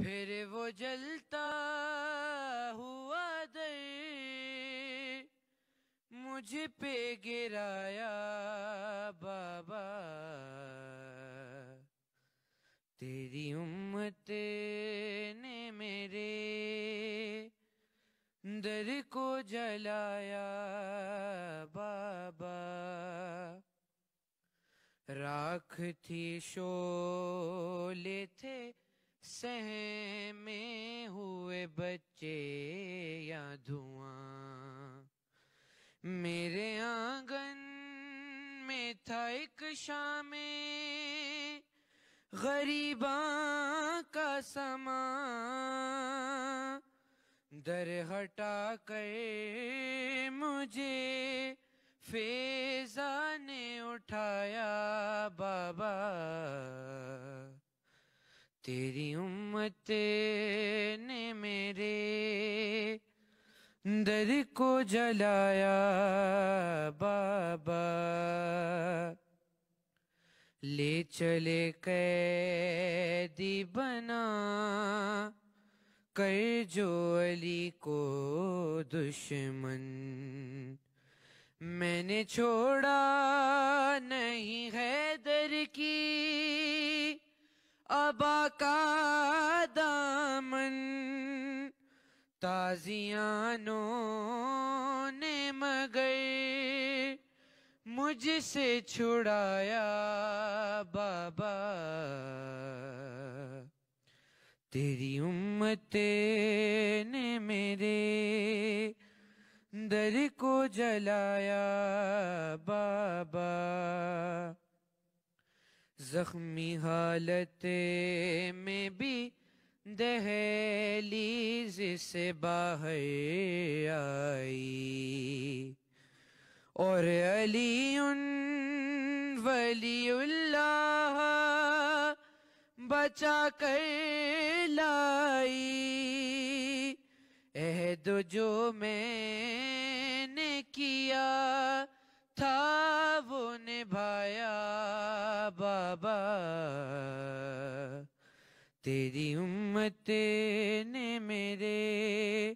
پھر وہ جلتا ہوا در مجھ پہ گرایا بابا، تیری امت نے میرے در کو جلایا بابا، راکھ تھی شعلے تھے سہمے ہوئے بچے یا دھواں، میرے آنگن میں تھا ایک شام غریباں کا سماں، در ہٹا کر مجھے فیضاں نے اٹھایا بابا، تیری امت نے میرے در کو جلایا بابا، لے چلے قیدی بنا کر جو علی کو دشمن، میں نے چھوڑا نہیں حیدر کی ابا کا دامن، تازیانوں نے مگر مجھ سے چھڑایا بابا، تیری امت نے میرے در کو جلایا بابا، زخمی حالت میں بھی دہلیز سے باہر آئی، اور علی ولی اللہ بچا کر لائی، عہد جو میں نے کیا تھا وہ نبھایا بابا، تیری امت نے میرے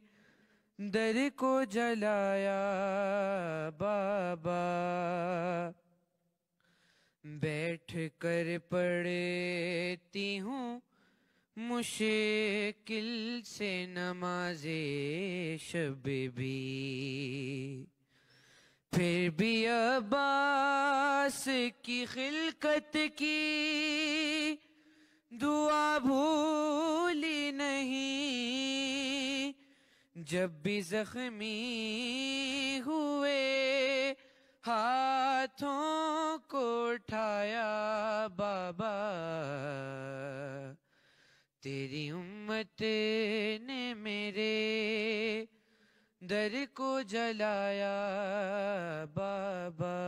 در کو جلایا بابا، بیٹھ کر پڑھتی ہوں مشکل سے نماز شب بھی، پھر بھی عباس کی خلقت کی دعا بھولی نہیں، جب بھی زخمی ہوئے ہاتھوں کو اٹھایا بابا، تیری امت نے میرے در کو جلایا بابا۔